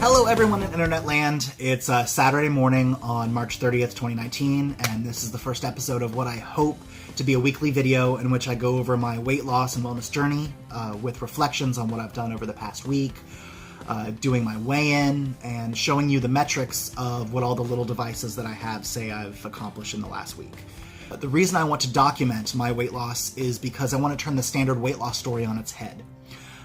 Hello everyone in internet land. It's Saturday morning on March 30th, 2019, and this is the first episode of what I hope to be a weekly video in which I go over my weight loss and wellness journey with reflections on what I've done over the past week, doing my weigh-in, and showing you the metrics of what all the little devices that I have say I've accomplished in the last week. The reason I want to document my weight loss is because I want to turn the standard weight loss story on its head.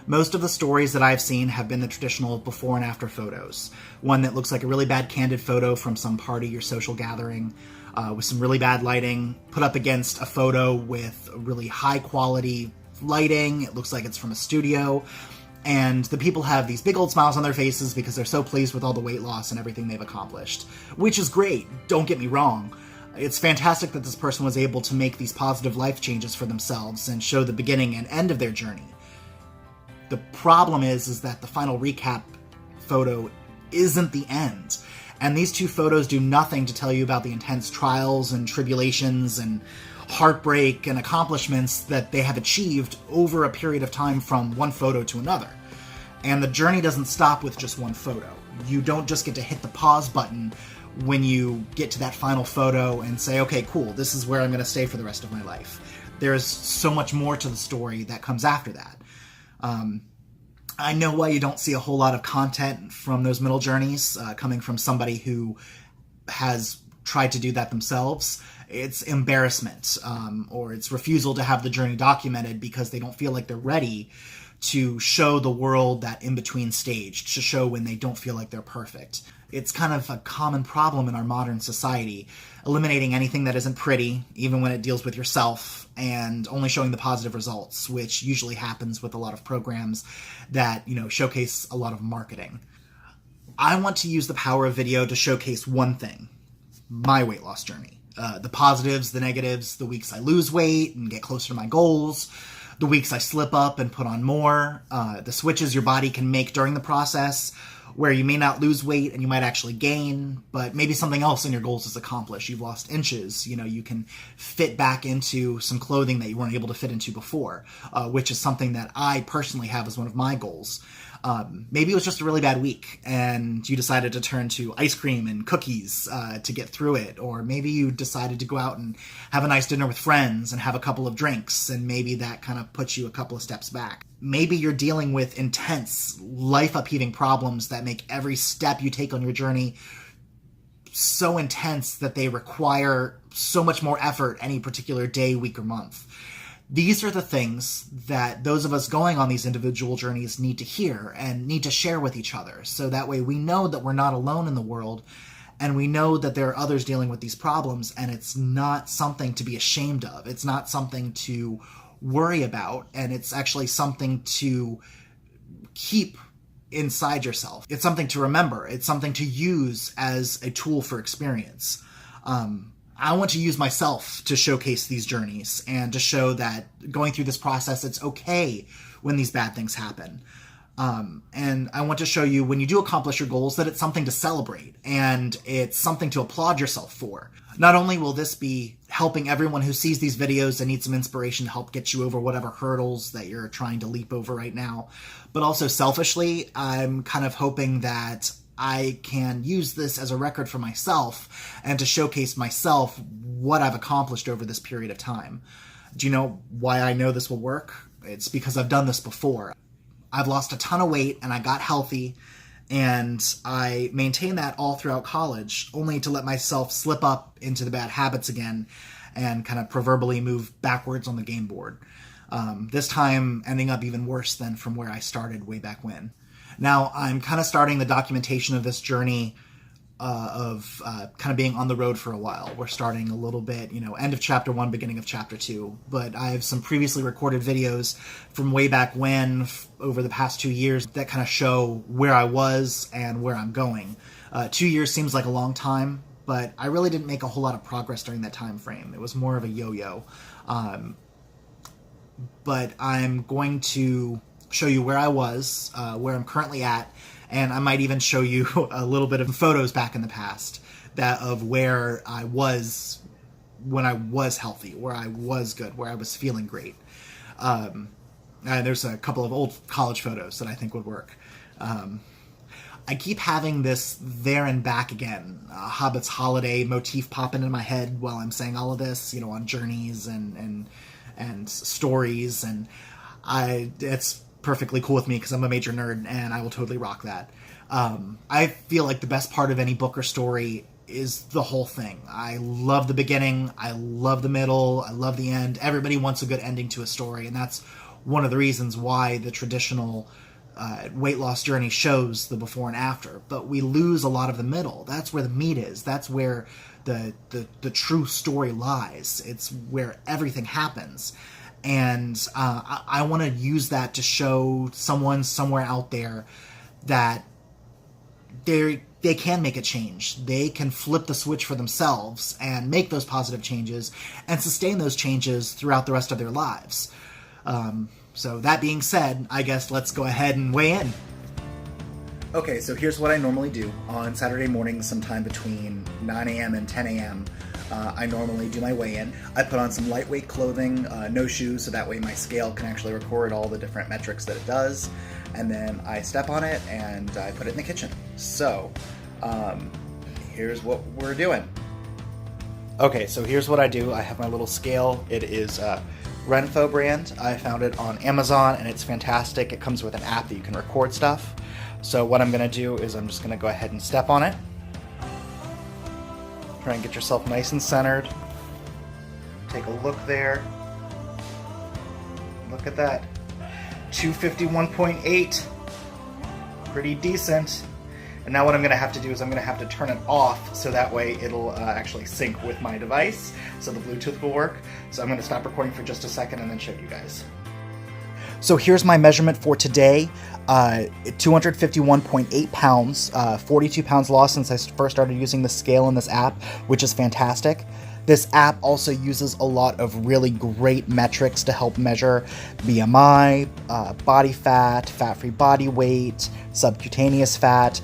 Most of the stories that I've seen have been the traditional before and after photos. One that looks like a really bad candid photo from some party or social gathering with some really bad lighting, put up against a photo with really high quality lighting. It looks like it's from a studio. And the people have these big old smiles on their faces because they're so pleased with all the weight loss and everything they've accomplished. Which is great, don't get me wrong. It's fantastic that this person was able to make these positive life changes for themselves and show the beginning and end of their journey. The problem is that the final recap photo isn't the end. And these two photos do nothing to tell you about the intense trials and tribulations and heartbreak and accomplishments that they have achieved over a period of time from one photo to another. And the journey doesn't stop with just one photo. You don't just get to hit the pause button when you get to that final photo and say, okay, cool, this is where I'm going to stay for the rest of my life. There's so much more to the story that comes after that. I know why you don't see a whole lot of content from those middle journeys coming from somebody who has tried to do that themselves. It's embarrassment, or it's refusal to have the journey documented because they don't feel like they're ready to show the world that in-between stage, to show when they don't feel like they're perfect. It's kind of a common problem in our modern society, eliminating anything that isn't pretty, even when it deals with yourself, and only showing the positive results, which usually happens with a lot of programs that, showcase a lot of marketing. I want to use the power of video to showcase one thing: my weight loss journey. The positives, the negatives, the weeks I lose weight and get closer to my goals, the weeks I slip up and put on more, the switches your body can make during the process, where you may not lose weight and you might actually gain, but maybe something else in your goals is accomplished. You've lost inches, you can fit back into some clothing that you weren't able to fit into before, which is something that I personally have as one of my goals. Maybe it was just a really bad week and you decided to turn to ice cream and cookies to get through it. Or maybe you decided to go out and have a nice dinner with friends and have a couple of drinks, and maybe that kind of puts you a couple of steps back. Maybe you're dealing with intense, life-upheaving problems that make every step you take on your journey so intense that they require so much more effort any particular day, week, or month. These are the things that those of us going on these individual journeys need to hear and need to share with each other, so that way we know that we're not alone in the world, and we know that there are others dealing with these problems, and it's not something to be ashamed of. It's not something to worry about, and it's actually something to keep inside yourself. It's something to remember. It's something to use as a tool for experience. I want to use myself to showcase these journeys and to show that going through this process, it's okay when these bad things happen. And I want to show you when you do accomplish your goals that it's something to celebrate and it's something to applaud yourself for. Not only will this be helping everyone who sees these videos and needs some inspiration to help get you over whatever hurdles that you're trying to leap over right now, but also selfishly, I'm kind of hoping that I can use this as a record for myself and to showcase myself what I've accomplished over this period of time. Do you know why I know this will work? It's because I've done this before. I've lost a ton of weight and I got healthy, and I maintained that all throughout college, only to let myself slip up into the bad habits again and kind of proverbially move backwards on the game board. This time ending up even worse than from where I started way back when. Now, I'm kind of starting the documentation of this journey of kind of being on the road for a while. We're starting a little bit, end of chapter 1, beginning of chapter 2. But I have some previously recorded videos from way back when, over the past 2 years, that kind of show where I was and where I'm going. 2 years seems like a long time, but I really didn't make a whole lot of progress during that time frame. It was more of a yo-yo. But I'm going to show you where I was, where I'm currently at, and I might even show you a little bit of photos back in the past of where I was when I was healthy, where I was good, where I was feeling great. There's a couple of old college photos that I think would work. I keep having this there and back again, Hobbit's Holiday motif popping in my head while I'm saying all of this, you know, on journeys and stories, and it's perfectly cool with me because I'm a major nerd and I will totally rock that. I feel like the best part of any book or story is the whole thing. I love the beginning, I love the middle, I love the end. Everybody wants a good ending to a story, and that's one of the reasons why the traditional weight loss journey shows the before and after, but we lose a lot of the middle. That's where the meat is. That's where the true story lies. It's where everything happens. And I want to use that to show someone somewhere out there that they can make a change. They can flip the switch for themselves and make those positive changes and sustain those changes throughout the rest of their lives. So that being said, I guess let's go ahead and weigh in. Okay, so here's what I normally do on Saturday mornings sometime between 9 a.m. and 10 a.m. I normally do my weigh-in. I put on some lightweight clothing, no shoes, so that way my scale can actually record all the different metrics that it does. And then I step on it and I put it in the kitchen. So here's what we're doing. Okay, so here's what I do. I have my little scale. It is Renpho brand. I found it on Amazon and it's fantastic. It comes with an app that you can record stuff. So what I'm going to do is I'm just going to go ahead and step on it. Try and get yourself nice and centered. Take a look there. Look at that. 251.8. Pretty decent. And now what I'm going to have to do is I'm going to have to turn it off so that way it'll actually sync with my device, so the Bluetooth will work. So I'm going to stop recording for just a second and then show you guys. So here's my measurement for today. 251.8 pounds, 42 pounds lost since I first started using the scale in this app, which is fantastic. This app also uses a lot of really great metrics to help measure BMI, body fat, fat-free body weight, subcutaneous fat.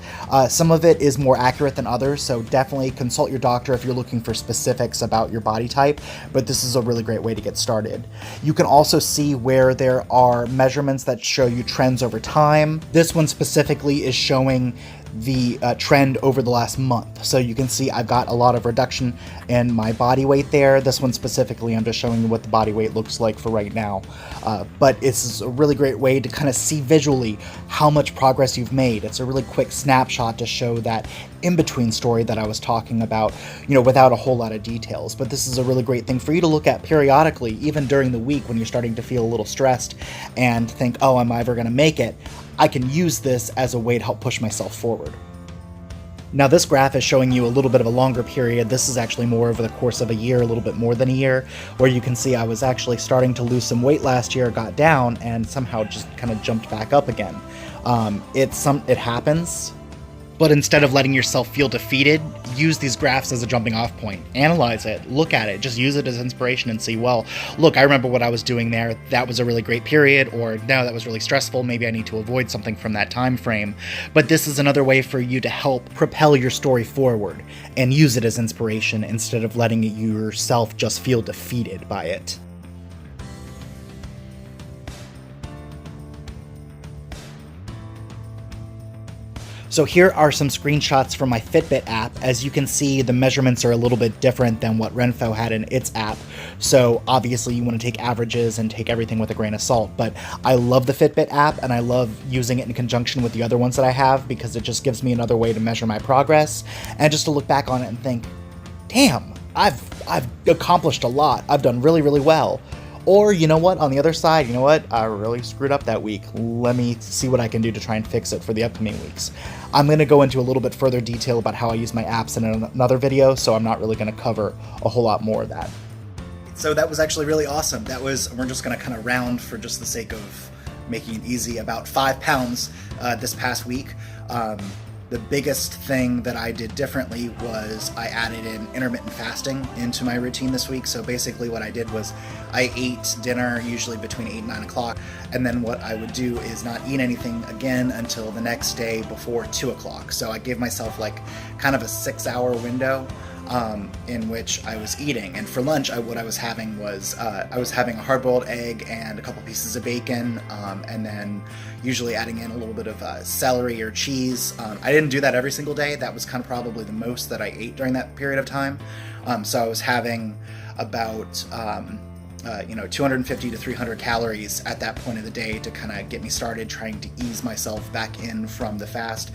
Some of it is more accurate than others, so definitely consult your doctor if you're looking for specifics about your body type, but this is a really great way to get started. You can also see where there are measurements that show you trends over time. This one specifically is showing the trend over the last month. So you can see I've got a lot of reduction in my body weight there. This one specifically, I'm just showing you what the body weight looks like for right now. But it's a really great way to kind of see visually how much progress you've made. It's a really quick snapshot to show that in-between story that I was talking about, you know, without a whole lot of details. But this is a really great thing for you to look at periodically, even during the week when you're starting to feel a little stressed and think, oh, am I ever going to make it? I can use this as a way to help push myself forward. Now this graph is showing you a little bit of a longer period. This is actually more over the course of a year, a little bit more than a year, where you can see I was actually starting to lose some weight last year, got down, and somehow just kind of jumped back up again. It happens. But instead of letting yourself feel defeated, use these graphs as a jumping off point. Analyze it, look at it, just use it as inspiration and see, well, look, I remember what I was doing there. That was a really great period, or no, that was really stressful. Maybe I need to avoid something from that time frame. But this is another way for you to help propel your story forward and use it as inspiration instead of letting yourself just feel defeated by it. So here are some screenshots from my Fitbit app. As you can see, the measurements are a little bit different than what Renpho had in its app. So obviously you want to take averages and take everything with a grain of salt. But I love the Fitbit app and I love using it in conjunction with the other ones that I have because it just gives me another way to measure my progress and just to look back on it and think, damn, I've accomplished a lot. I've done really, really well. Or, you know what, on the other side, you know what, I really screwed up that week. Let me see what I can do to try and fix it for the upcoming weeks. I'm going to go into a little bit further detail about how I use my apps in another video, so I'm not really going to cover a whole lot more of that. So that was actually really awesome. We're just going to kind of round for just the sake of making it easy, about 5 pounds this past week. The biggest thing that I did differently was I added in intermittent fasting into my routine this week. So basically what I did was I ate dinner usually between 8 and 9 o'clock, and then what I would do is not eat anything again until the next day before 2 o'clock. So I gave myself like kind of a 6-hour window in which I was eating. And for lunch, what I was having was I was having a hard-boiled egg and a couple pieces of bacon, and then usually adding in a little bit of celery or cheese. I didn't do that every single day. That was kind of probably the most that I ate during that period of time. So I was having about 250 to 300 calories at that point of the day to kind of get me started trying to ease myself back in from the fast.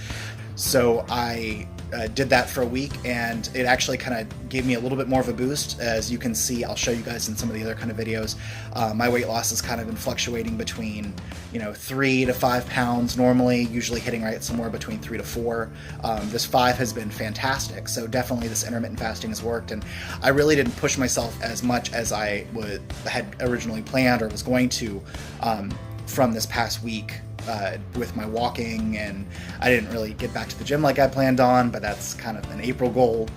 So I did that for a week, and it actually kind of gave me a little bit more of a boost. As you can see, I'll show you guys in some of the other kind of videos, my weight loss has kind of been fluctuating between 3 to 5 pounds normally, usually hitting right somewhere between 3 to 4. This 5 has been fantastic, so definitely this intermittent fasting has worked, and I really didn't push myself as much as I had originally planned or was going to from this past week. With my walking, and I didn't really get back to the gym like I planned on, but that's kind of an April goal.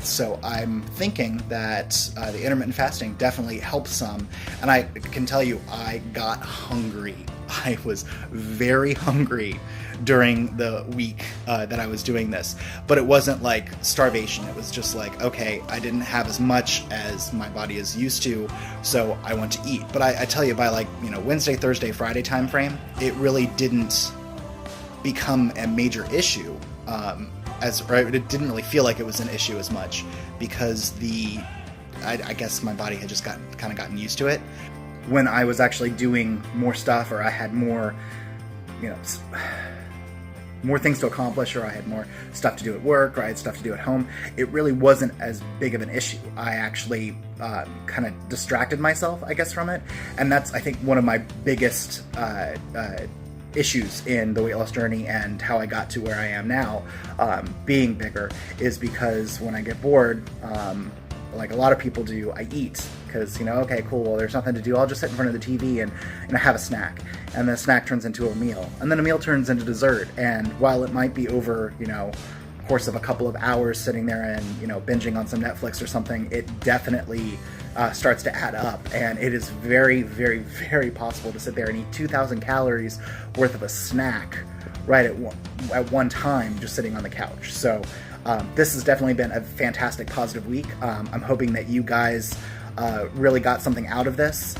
So I'm thinking that the intermittent fasting definitely helps some, and I can tell you I got hungry. I was very hungry during the week that I was doing this, but it wasn't like starvation. It was just like, okay, I didn't have as much as my body is used to, so I want to eat. But I tell you, by Wednesday, Thursday, Friday time frame, it really didn't become a major issue. It didn't really feel like it was an issue as much, because I guess my body had just gotten used to it. When I was actually doing more stuff, or I had more things to accomplish, or I had more stuff to do at work, or I had stuff to do at home, it really wasn't as big of an issue. I actually kind of distracted myself, I guess, from it. And that's, I think, one of my biggest issues in the weight loss journey, and how I got to where I am now, being bigger, is because when I get bored, like a lot of people do, I eat. Because, okay, cool, well, there's nothing to do, I'll just sit in front of the TV and have a snack. And the snack turns into a meal. And then a meal turns into dessert. And while it might be over, course of a couple of hours sitting there and, binging on some Netflix or something, it definitely starts to add up. And it is very, very, very possible to sit there and eat 2,000 calories worth of a snack right at one time, just sitting on the couch. So this has definitely been a fantastic, positive week. I'm hoping that you guys really got something out of this,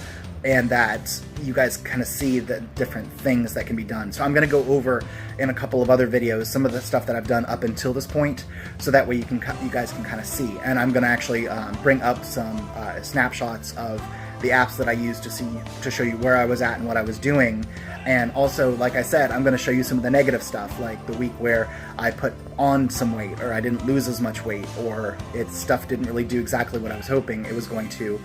and that you guys kind of see the different things that can be done. So I'm going to go over in a couple of other videos some of the stuff that I've done up until this point, so that way you guys can kind of see. And I'm going to actually bring up some snapshots of the apps that I used to show you where I was at and what I was doing. And also, like I said, I'm going to show you some of the negative stuff, like the week where I put on some weight, or I didn't lose as much weight, or stuff didn't really do exactly what I was hoping it was going to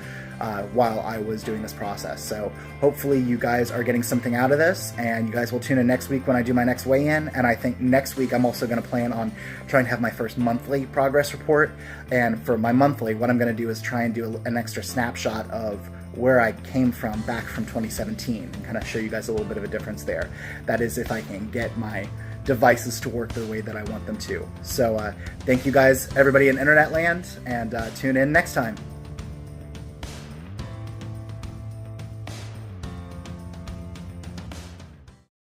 while I was doing this process. So hopefully you guys are getting something out of this, and you guys will tune in next week when I do my next weigh-in. And I think next week I'm also going to plan on trying to have my first monthly progress report. And for my monthly, what I'm going to do is try and do an extra snapshot of where I came from back from 2017, and kind of show you guys a little bit of a difference there. That is, if I can get my devices to work the way that I want them to. So thank you guys, everybody in internet land, and tune in next time.